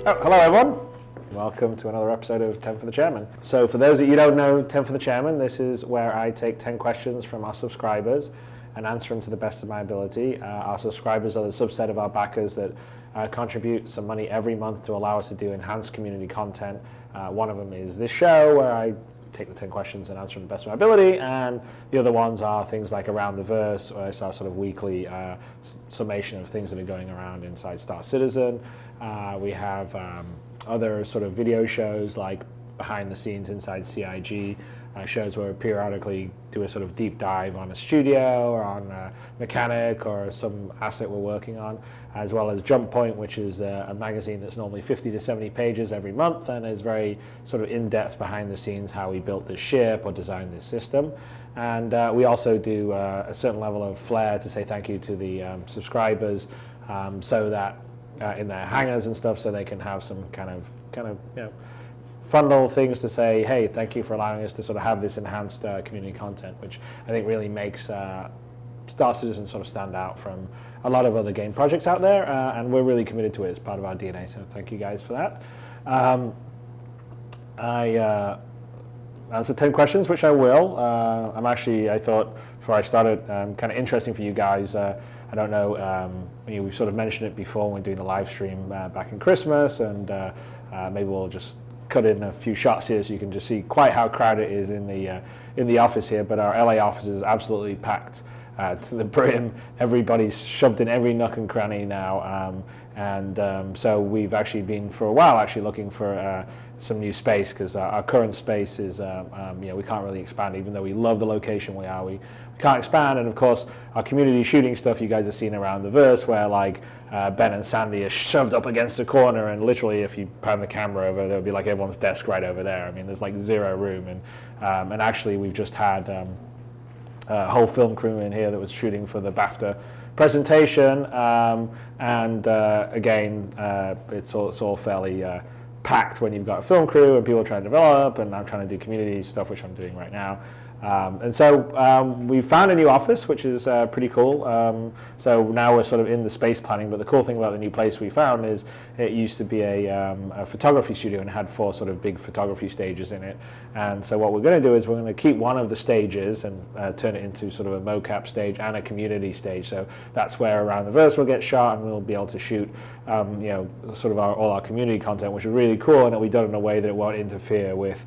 Oh, hello everyone. Welcome to another episode of 10 for the Chairman. So for those that you don't know 10 for the Chairman, this is where I take 10 questions from our subscribers and answer them to the best of my ability. Our subscribers are the subset of our backers that contribute some money every month to allow us to do enhanced community content. One of them is this show where I take the 10 questions and answer them to the best of my ability, and the other ones are things like Around the Verse, where it's our sort of weekly summation of things that are going around inside Star Citizen. We have other sort of video shows like Behind the Scenes Inside CIG, shows where we periodically do a sort of deep dive on a studio or on a mechanic or some asset we're working on, as well as Jump Point, which is a magazine that's normally 50 to 70 pages every month and is very sort of in-depth behind the scenes how we built this ship or designed this system. And we also do a certain level of flair to say thank you to the subscribers, so that in their hangars and stuff, so they can have some kind of fun little things to say, hey, thank you for allowing us to sort of have this enhanced community content, which I think really makes Star Citizen sort of stand out from a lot of other game projects out there, and we're really committed to it as part of our DNA, so thank you guys for that. I answer 10 questions, which I will. I thought before I started, kind of interesting for you guys. I don't know, we've sort of mentioned it before when we're doing the live stream back in Christmas, and maybe we'll just cut in a few shots here so you can just see quite how crowded it is in the office here. But our LA office is absolutely packed to the brim. Everybody's shoved in every nook and cranny now, so we've actually been for a while actually looking for some new space, because our current space is we can't really expand, even though we love the location we are. We can't expand, and of course our community shooting stuff you guys have seen Around the Verse, where like Ben and Sandy are shoved up against a corner, and literally if you pan the camera over, there would be like everyone's desk right over there. I mean, there's like zero room, and actually we've just had a whole film crew in here that was shooting for the BAFTA presentation, again, it's all fairly packed when you've got a film crew and people trying to develop, and I'm trying to do community stuff, which I'm doing right now. We found a new office, which is pretty cool. So now we're sort of in the space planning, but the cool thing about the new place we found is it used to be a photography studio and had 4 sort of big photography stages in it. And so what we're going to do is we're going to keep one of the stages and turn it into sort of a mocap stage and a community stage. So that's where Around the Verse will get shot, and we'll be able to shoot sort of all our community content, which is really cool, and it'll be done in a way that it won't interfere with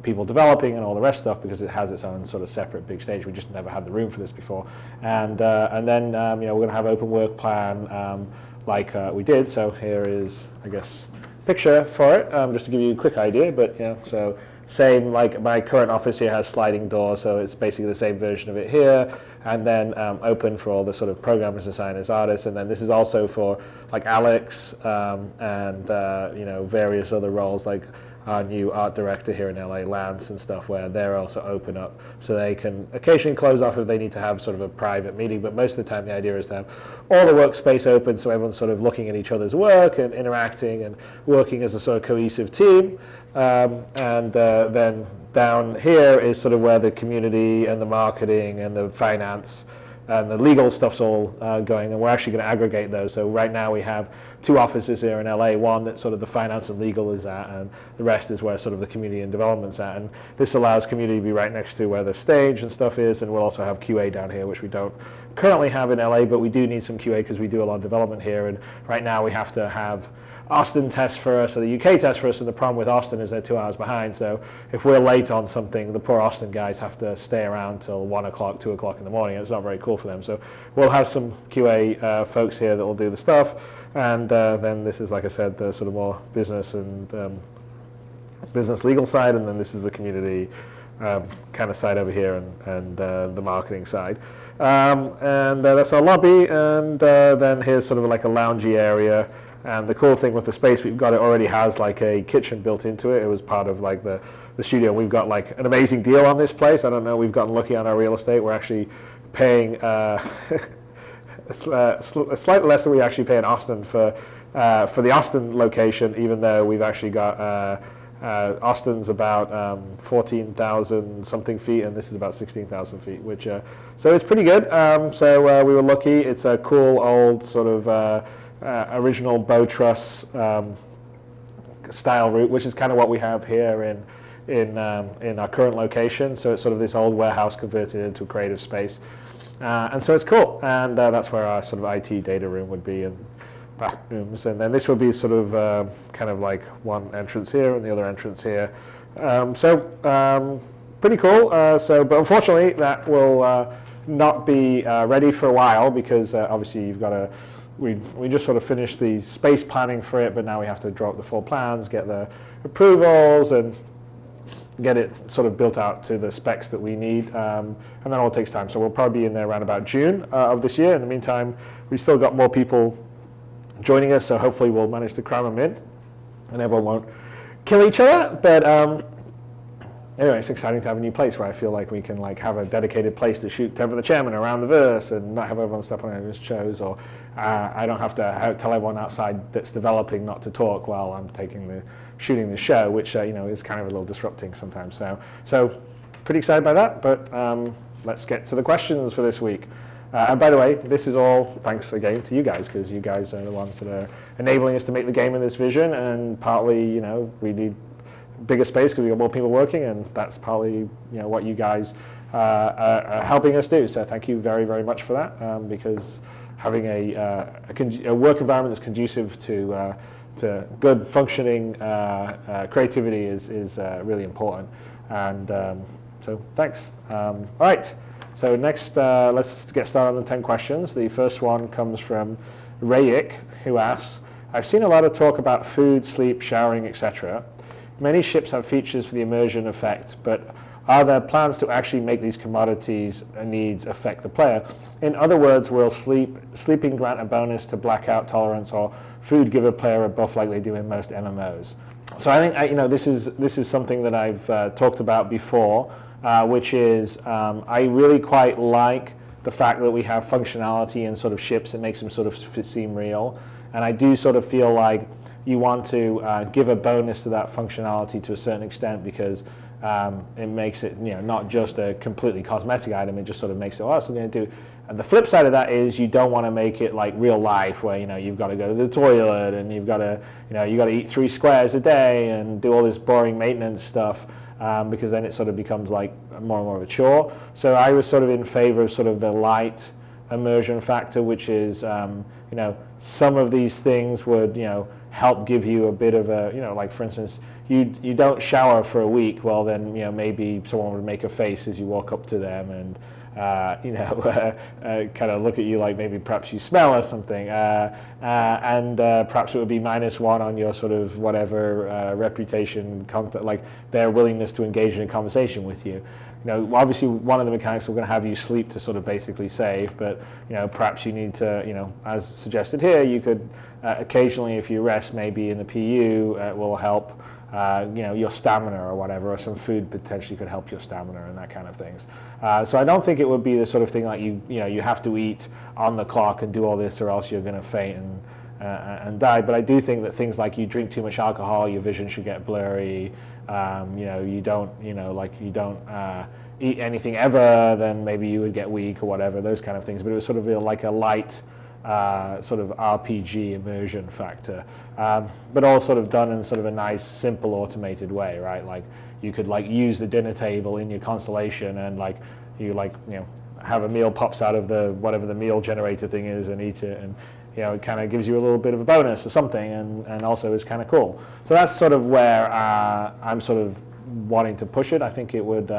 people developing and all the rest of stuff, because it has its own sort of separate big stage. We just never had the room for this before, and then we're going to have open work plan like we did. So here is, I guess, picture for it, just to give you a quick idea. But so same, like my current office here has sliding doors, so it's basically the same version of it here, and then open for all the sort of programmers, designers, artists, and then this is also for like Alex and various other roles, like our new art director here in LA, Lance, and stuff, where they're also open up, so they can occasionally close off if they need to have sort of a private meeting, but most of the time the idea is to have all the workspace open so everyone's sort of looking at each other's work and interacting and working as a sort of cohesive team. Then down here is sort of where the community and the marketing and the finance and the legal stuff's all going, and we're actually going to aggregate those. So right now we have 2 offices here in LA, one that sort of the finance and legal is at, and the rest is where sort of the community and development's at. And this allows community to be right next to where the stage and stuff is, and we'll also have QA down here, which we don't currently have in LA, but we do need some QA because we do a lot of development here, and right now we have to have Austin test for us, or the UK test for us, and the problem with Austin is they're 2 hours behind, so if we're late on something, the poor Austin guys have to stay around till 1 o'clock, 2 o'clock in the morning, and it's not very cool for them. So we'll have some QA folks here that will do the stuff, and then this is, like I said, the sort of more business and business legal side, and then this is the community kind of side over here, and the marketing side. That's our lobby, and then here's sort of like a loungy area. And the cool thing with the space we've got, it already has like a kitchen built into it. It was part of like the studio. We've got like an amazing deal on this place. I don't know, we've gotten lucky on our real estate. We're actually paying slightly less than we actually pay in Austin for the Austin location, even though we've actually got Austin's about 14,000 something feet, and this is about 16,000 feet, which so it's pretty good. So we were lucky. It's a cool old sort of original bow truss style route, which is kind of what we have here in our current location. So it's sort of this old warehouse converted into a creative space, and so it's cool. And that's where our sort of IT data room would be, and bathrooms. And then this would be sort of kind of like one entrance here and the other entrance here. Pretty cool. But unfortunately, that will not be ready for a while because obviously you've got to. We just sort of finished the space planning for it, but now we have to draw up the full plans, get the approvals, and get it sort of built out to the specs that we need, and that all takes time. So we'll probably be in there around about June of this year. In the meantime, we've still got more people joining us, so hopefully we'll manage to cram them in, and everyone won't kill each other. But anyway, it's exciting to have a new place where I feel like we can like have a dedicated place to shoot Temper the Chairman around the verse and not have everyone step on everyone's shows, or I don't have to tell everyone outside that's developing not to talk while I'm shooting the show, which is kind of a little disrupting sometimes. So pretty excited by that. But let's get to the questions for this week. And by the way, this is all thanks again to you guys, because you guys are the ones that are enabling us to make the game in this vision, and partly we need bigger space because we've got more people working, and that's partly what you guys are helping us do. So thank you very, very much for that, because having a work environment that's conducive to good functioning creativity is really important. And so thanks. All right. So next, let's get started on the 10 questions. The first one comes from Rayik, who asks, I've seen a lot of talk about food, sleep, showering, etc. Many ships have features for the immersion effect, but are there plans to actually make these commodities needs affect the player? In other words, will sleeping grant a bonus to blackout tolerance, or food give a player a buff like they do in most MMOs? So I think this is something that I've talked about before, which is I really quite like the fact that we have functionality in sort of ships that makes them sort of seem real, and I do sort of feel like you want to give a bonus to that functionality to a certain extent, because it makes it not just a completely cosmetic item. It just sort of makes it something to do. And the flip side of that is you don't want to make it like real life, where you've got to go to the toilet and you've got to you got to eat 3 squares a day and do all this boring maintenance stuff, because then it sort of becomes like more and more of a chore. So I was sort of in favor of sort of the light immersion factor, which is some of these things would help give you a bit of a like, for instance, you don't shower for a week. Well, then maybe someone would make a face as you walk up to them and kind of look at you like maybe perhaps you smell or something, and perhaps it would be -1 on your sort of whatever reputation, like their willingness to engage in a conversation with you. Obviously one of the mechanics we're going to have you sleep to sort of basically save, but perhaps you need to, as suggested here, you could occasionally, if you rest maybe in the PU, it will help your stamina or whatever, or some food potentially could help your stamina and that kind of things. So I don't think it would be the sort of thing like you have to eat on the clock and do all this, or else you're going to faint and die. But I do think that things like you drink too much alcohol, your vision should get blurry. You don't eat anything ever, then maybe you would get weak or whatever, those kind of things. But it was sort of like a light sort of RPG immersion factor, but all sort of done in sort of a nice, simple, automated way, right? Like you could use the dinner table in your constellation, and have a meal pops out of the whatever the meal generator thing is and eat it, and it kind of gives you a little bit of a bonus or something, and also is kind of cool. So that's sort of where I'm sort of wanting to push it. I think it would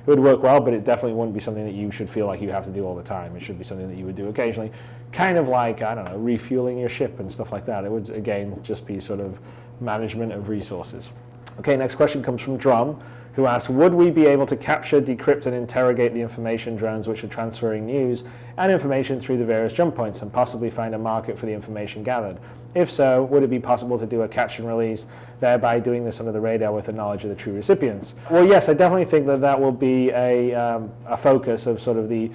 work well, but it definitely wouldn't be something that you should feel like you have to do all the time. It should be something that you would do occasionally, kind of like, I don't know, refueling your ship and stuff like that. It would, again, just be sort of management of resources. Okay, next question comes from Drum, who asks, would we be able to capture, decrypt, and interrogate the information drones which are transferring news and information through the various jump points, and possibly find a market for the information gathered? If so, would it be possible to do a catch and release, thereby doing this under the radar with the knowledge of the true recipients? Well, yes, I definitely think that will be a focus of sort of the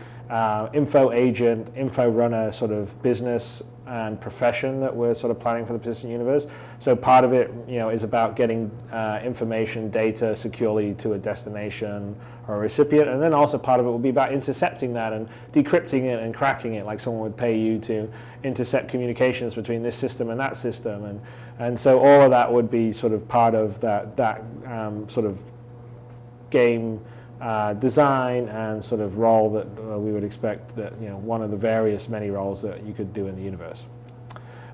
info agent, info runner sort of business and profession that we're sort of planning for the persistent universe. So part of it, is about getting information, data securely to a destination or a recipient, and then also part of it will be about intercepting that and decrypting it and cracking it, like someone would pay you to intercept communications between this system and that system, and so all of that would be be sort of part of that sort of game design and sort of role that we would expect, that one of the various many roles that you could do in the universe.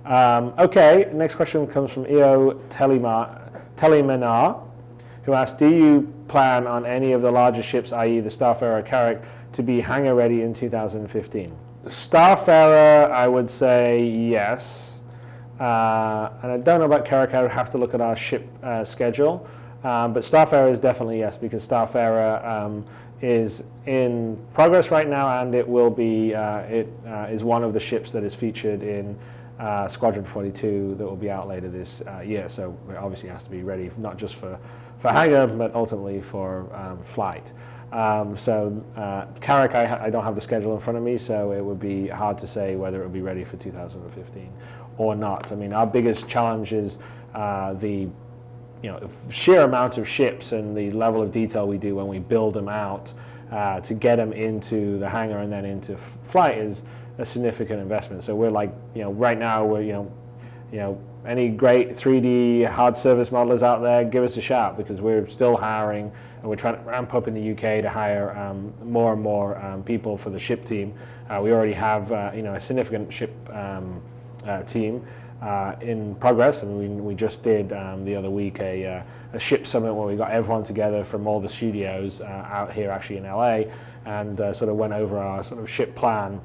Okay, next question comes from Eo Telemanar, who asks, do you plan on any of the larger ships, i.e. the Starfarer Carrack, to be hangar ready in 2015? Starfarer, I would say yes. And I don't know about Carrack, I would have to look at our ship schedule. But Starfarer is definitely yes, because Starfarer is in progress right now, and it will be, is one of the ships that is featured in Squadron 42 that will be out later this year. So it obviously has to be ready, not just for hangar, but ultimately for flight. Carrack, I don't have the schedule in front of me, so it would be hard to say whether it will be ready for 2015 or not. I mean, our biggest challenge is the sheer amount of ships and the level of detail we do when we build them out to get them into the hangar and then into flight is a significant investment. So we're like, right now we're, any great 3D hard surface modelers out there, give us a shout, because we're still hiring and we're trying to ramp up in the UK to hire more and more people for the ship team. We already have, a significant ship team in progress, and we just did the other week a ship summit where we got everyone together from all the studios out here actually in LA, and sort of went over our sort of ship plan,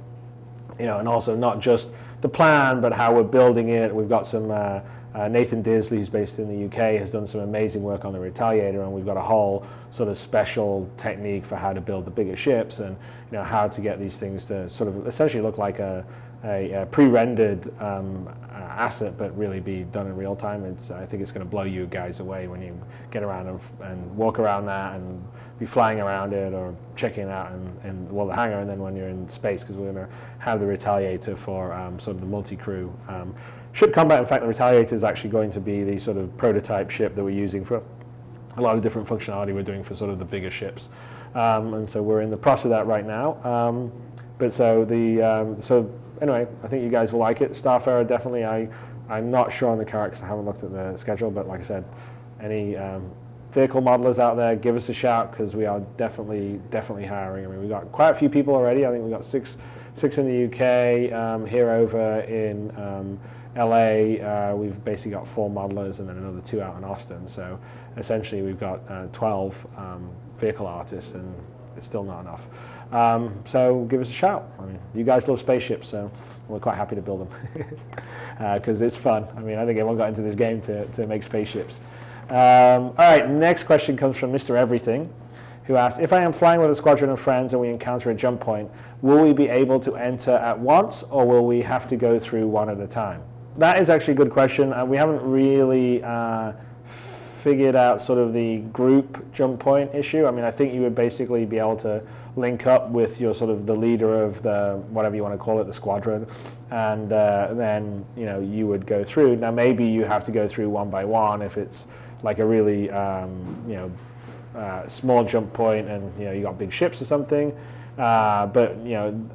and also not just the plan but how we're building it. We've got some Nathan Disley, who's based in the UK, has done some amazing work on the Retaliator, and we've got a whole sort of special technique for how to build the bigger ships, and how to get these things to sort of essentially look like a pre-rendered asset, but really be done in real time. I think it's going to blow you guys away when you get around and walk around that and be flying around it or checking it out in the hangar, and then when you're in space, because we're going to have the Retaliator for sort of the multi-crew ship combat. In fact, the Retaliator is actually going to be the sort of prototype ship that we're using for a lot of different functionality we're doing for sort of the bigger ships. And so we're in the process of that right now. Anyway, I think you guys will like it. Starfarer, definitely. I'm not sure on the Carrack because I haven't looked at the schedule, but like I said, any vehicle modelers out there, give us a shout, because we are definitely hiring. I mean, we've got quite a few people already. I think we've got six in the UK. Here over in LA, we've basically got 4 modelers and then another 2 out in Austin. So essentially we've got 12 vehicle artists, and it's still not enough. So give us a shout. I mean, you guys love spaceships, so we're quite happy to build them because it's fun. I mean, I think everyone got into this game to make spaceships. All right, next question comes from Mr. Everything, who asked, if I am flying with a squadron of friends and we encounter a jump point, will we be able to enter at once, or will we have to go through one at a time? That is actually a good question. We haven't really figured out sort of the group jump point issue. I mean, I think you would basically be able to link up with your sort of the leader of the, whatever you want to call it, the squadron, and then you would go through. Now maybe you have to go through one by one if it's like a really small jump point and you got big ships or something. But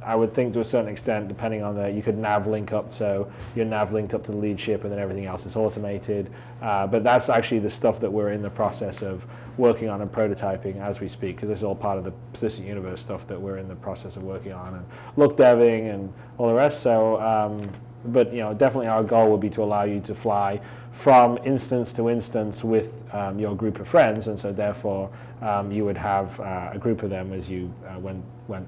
I would think to a certain extent, depending on you could nav link up, so you're nav linked up to the lead ship, and then everything else is automated. But that's actually the stuff that we're in the process of working on and prototyping as we speak, because this is all part of the persistent universe stuff that we're in the process of working on and look deving and all the rest. So, but definitely our goal would be to allow you to fly from instance to instance with your group of friends, and so therefore you would have a group of them as you went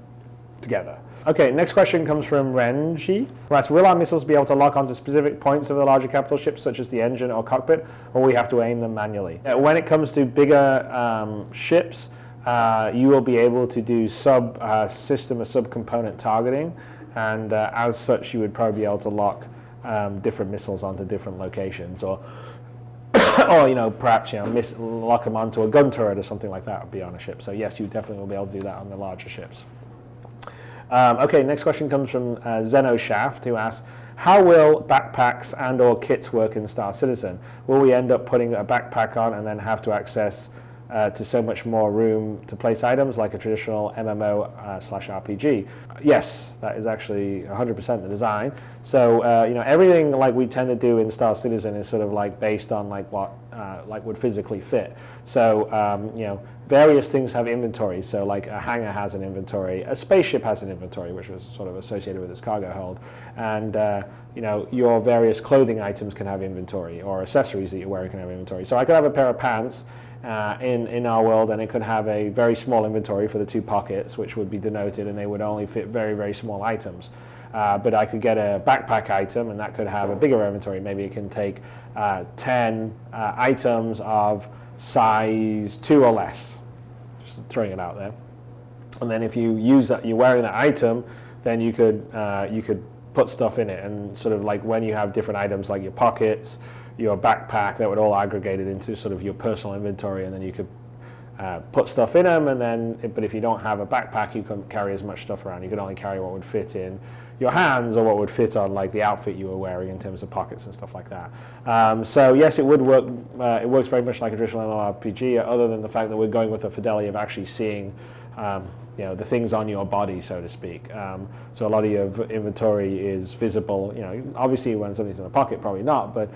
together. Okay, next question comes from Renji, who asks, will our missiles be able to lock onto specific points of the larger capital ships, such as the engine or cockpit, or we have to aim them manually? When it comes to bigger ships, you will be able to do system or subcomponent targeting, and as such you would probably be able to lock different missiles onto different locations, or perhaps lock them onto a gun turret or something like that would be on a ship. So yes, you definitely will be able to do that on the larger ships. Okay, next question comes from Zeno Shaft, who asks, how will backpacks and or kits work in Star Citizen? Will we end up putting a backpack on and then have to access to so much more room to place items like a traditional MMO slash RPG. Yes, that is actually 100% the design. So everything like we tend to do in Star Citizen is sort of like based on like what like would physically fit. So various things have inventory. So like a hangar has an inventory, a spaceship has an inventory, which was sort of associated with its cargo hold, and your various clothing items can have inventory, or accessories that you're wearing can have inventory. So I could have a pair of pants in our world, and it could have a very small inventory for the 2 pockets, which would be denoted, and they would only fit very, very small items. But I could get a backpack item, and that could have a bigger inventory. Maybe it can take 10 items of size 2 or less. Just throwing it out there. And then if you use that, you're wearing that item, then you could put stuff in it, and sort of like when you have different items like your pockets, your backpack, that would all aggregate it into sort of your personal inventory, and then you could put stuff in them. And then, but if you don't have a backpack, you couldn't carry as much stuff around. You could only carry what would fit in your hands, or what would fit on like the outfit you were wearing in terms of pockets and stuff like that. So yes, it would work. It works very much like a traditional MMORPG, other than the fact that we're going with the fidelity of actually seeing the things on your body, so to speak. So a lot of your inventory is visible. Obviously when something's in a pocket, probably not, but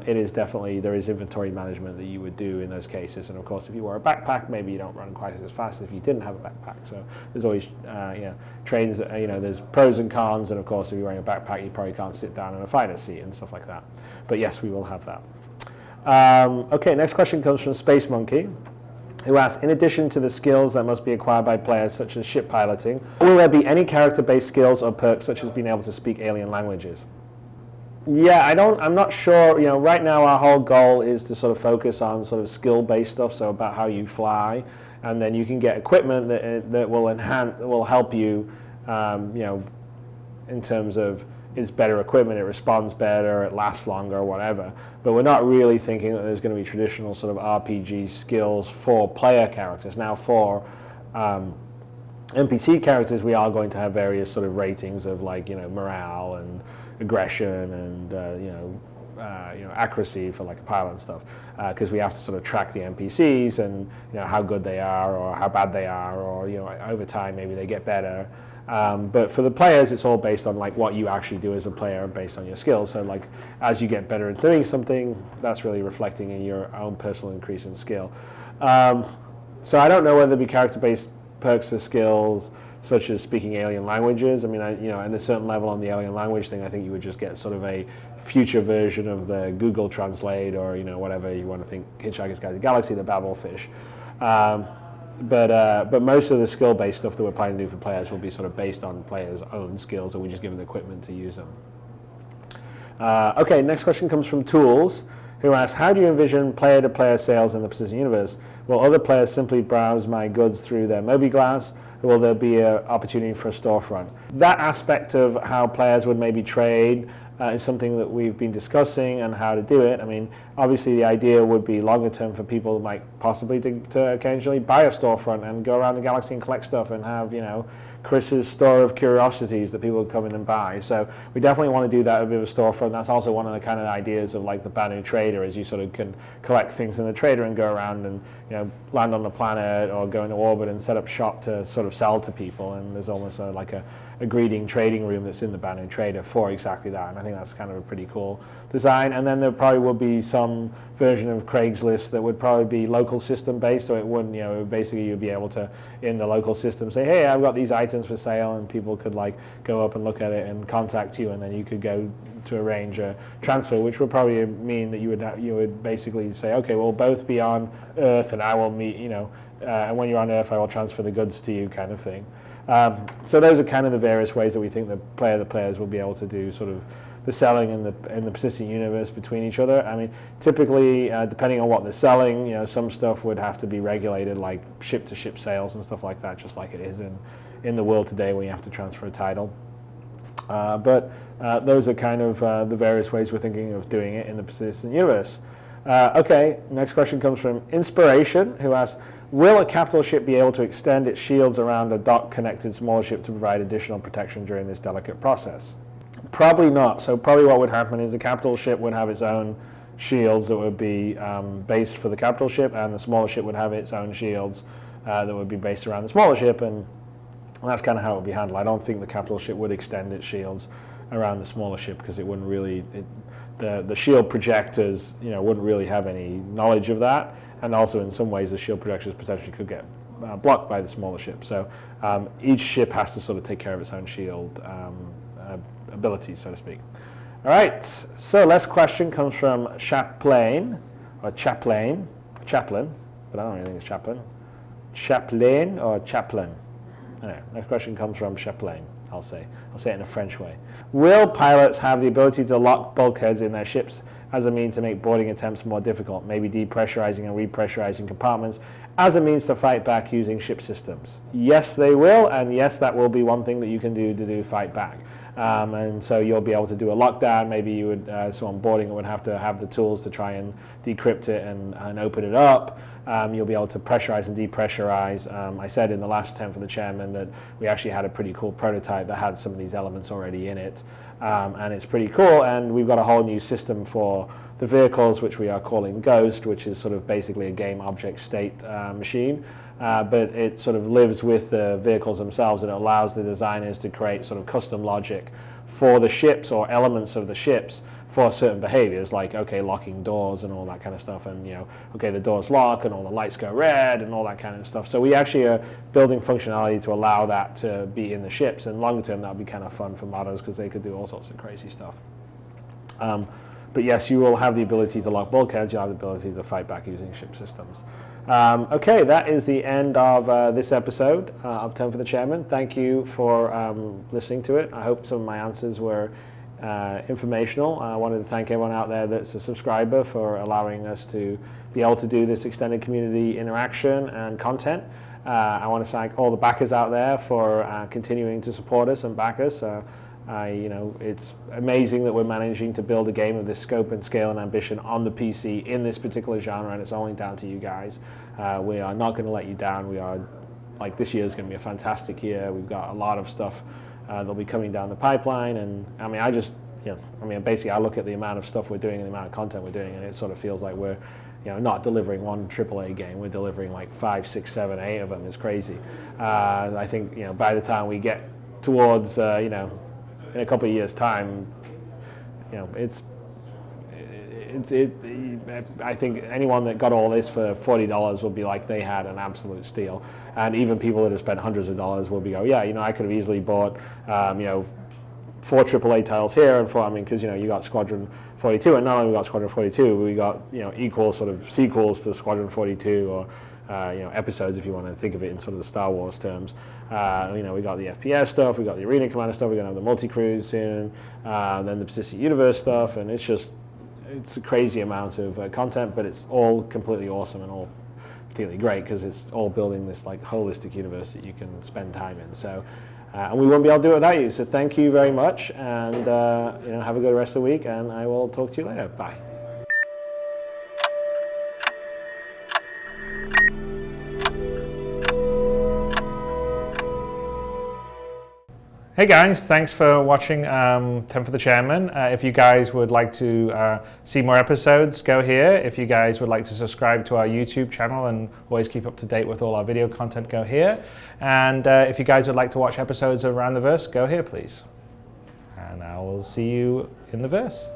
it is definitely, there is inventory management that you would do in those cases. And of course, if you wore a backpack, maybe you don't run quite as fast as if you didn't have a backpack. So there's always, trains, there's pros and cons. And of course, if you're wearing a backpack, you probably can't sit down in a fighter seat and stuff like that. But yes, we will have that. Okay, next question comes from Space Monkey, who asks, in addition to the skills that must be acquired by players, such as ship piloting, will there be any character-based skills or perks, such as being able to speak alien languages? Yeah, I'm not sure. Right now our whole goal is to sort of focus on sort of skill-based stuff, so about how you fly, and then you can get equipment that will help you, in terms of it's better equipment, it responds better, it lasts longer, whatever. But we're not really thinking that there's going to be traditional sort of RPG skills for player characters. Now for NPC characters, we are going to have various sort of ratings of like, morale and aggression and, accuracy for like a pilot and stuff. Because we have to sort of track the NPCs and, how good they are or how bad they are, or, over time maybe they get better. But for the players, it's all based on like what you actually do as a player, based on your skills. So like as you get better at doing something, that's really reflecting in your own personal increase in skill. So I don't know whether there be character-based perks or skills such as speaking alien languages. I mean, at a certain level on the alien language thing, I think you would just get sort of a future version of the Google Translate, or whatever you want to think, Hitchhiker's Guide to the Galaxy, the Babelfish. But most of the skill-based stuff that we're planning to do for players will be sort of based on players' own skills, and we just give them the equipment to use them. Okay, next question comes from Tools, who asks, how do you envision player-to-player sales in the Precision Universe? Will other players simply browse my goods through their MobiGlass, or will there be an opportunity for a storefront? That aspect of how players would maybe trade is something that we've been discussing, and how to do it. I mean, obviously the idea would be longer term for people like possibly to occasionally buy a storefront and go around the galaxy and collect stuff and have, Chris's store of curiosities that people would come in and buy. So we definitely want to do that, a bit of a storefront. That's also one of the kind of ideas of like the Banu Trader, is you sort of can collect things in the trader and go around and land on the planet or go into orbit and set up shop to sort of sell to people. And there's almost like a greeting trading room that's in the Banu Trader for exactly that. And I think that's kind of a pretty cool design. And then there probably will be some version of Craigslist that would probably be local system based, so it wouldn't, basically you'd be able to, in the local system, say, hey, I've got these items for sale, and people could like go up and look at it and contact you, and then you could go to arrange a transfer, which would probably mean that you would basically say, okay, we'll both be on Earth, and I will meet, and when you're on Earth, I will transfer the goods to you, kind of thing. So those are kind of the various ways that we think the players will be able to do sort of the selling in the persistent universe between each other. I mean, typically, depending on what they're selling, some stuff would have to be regulated, like ship-to-ship sales and stuff like that, just like it is in the world today when you have to transfer a title. But those are kind of the various ways we're thinking of doing it in the persistent universe. Okay, next question comes from Inspiration, who asks, will a capital ship be able to extend its shields around a dock-connected smaller ship to provide additional protection during this delicate process? Probably not. So probably what would happen is the capital ship would have its own shields that would be based for the capital ship, and the smaller ship would have its own shields that would be based around the smaller ship, and that's kind of how it would be handled. I don't think the capital ship would extend its shields around the smaller ship because it wouldn't really, the shield projectors, wouldn't really have any knowledge of that, and also in some ways the shield projectors potentially could get blocked by the smaller ship. So each ship has to sort of take care of its own shield abilities, so to speak. All right, so last question comes from Chaplain, but I don't really think it's Chaplain. Chaplain or Chaplain? Anyway, next question comes from Chaplain, I'll say it in a French way. Will pilots have the ability to lock bulkheads in their ships as a means to make boarding attempts more difficult, maybe depressurizing and repressurizing compartments as a means to fight back using ship systems? Yes, they will, and yes, that will be one thing that you can do to fight back. And so you'll be able to do a lockdown. Maybe you would, so on boarding, it would have to have the tools to try and decrypt it and open it up. You'll be able to pressurize and depressurize. I said in the last attempt for the chairman that we actually had a pretty cool prototype that had some of these elements already in it. And it's pretty cool. And we've got a whole new system for the vehicles, which we are calling Ghost, which is sort of basically a game object state machine. But it sort of lives with the vehicles themselves, and it allows the designers to create sort of custom logic for the ships or elements of the ships for certain behaviors, like, okay, locking doors and all that kind of stuff, and, okay, the doors lock and all the lights go red and all that kind of stuff. So we actually are building functionality to allow that to be in the ships, and longer term that would be kind of fun for modders because they could do all sorts of crazy stuff. But yes, you will have the ability to lock bulkheads, you'll have the ability to fight back using ship systems. Okay, that is the end of this episode of 10 for the Chairman. Thank you for listening to it. I hope some of my answers were informational. I wanted to thank everyone out there that's a subscriber for allowing us to be able to do this extended community interaction and content. I want to thank all the backers out there for continuing to support us and back us. It's amazing that we're managing to build a game of this scope and scale and ambition on the PC in this particular genre, and it's only down to you guys. We are not going to let you down. We are, this year is going to be a fantastic year. We've got a lot of stuff that'll be coming down the pipeline, and basically I look at the amount of stuff we're doing and the amount of content we're doing, and it sort of feels like we're not delivering one AAA game. We're delivering 5, 6, 7, 8 of them. It's crazy. I think by the time we get towards in a couple of years' time, I think anyone that got all this for $40 will be like they had an absolute steal. And even people that have spent hundreds of dollars will be I could have easily bought, 4 AAA titles here and 4, because you got Squadron 42, and not only we got Squadron 42, we got equal sort of sequels to Squadron 42 or episodes, if you want to think of it in sort of the Star Wars terms. We got the FPS stuff, we got the Arena Commander stuff, we're going to have the multi-crew soon, then the Persistent Universe stuff, and it's a crazy amount of content, but it's all completely awesome and all particularly great because it's all building this holistic universe that you can spend time in. So, and we won't be able to do it without you. So thank you very much, and have a good rest of the week, and I will talk to you later. Bye. Hey guys, thanks for watching 10 for the Chairman. If you guys would like to see more episodes, go here. If you guys would like to subscribe to our YouTube channel and always keep up to date with all our video content, go here. And if you guys would like to watch episodes of Around the Verse, go here please. And I will see you in the verse.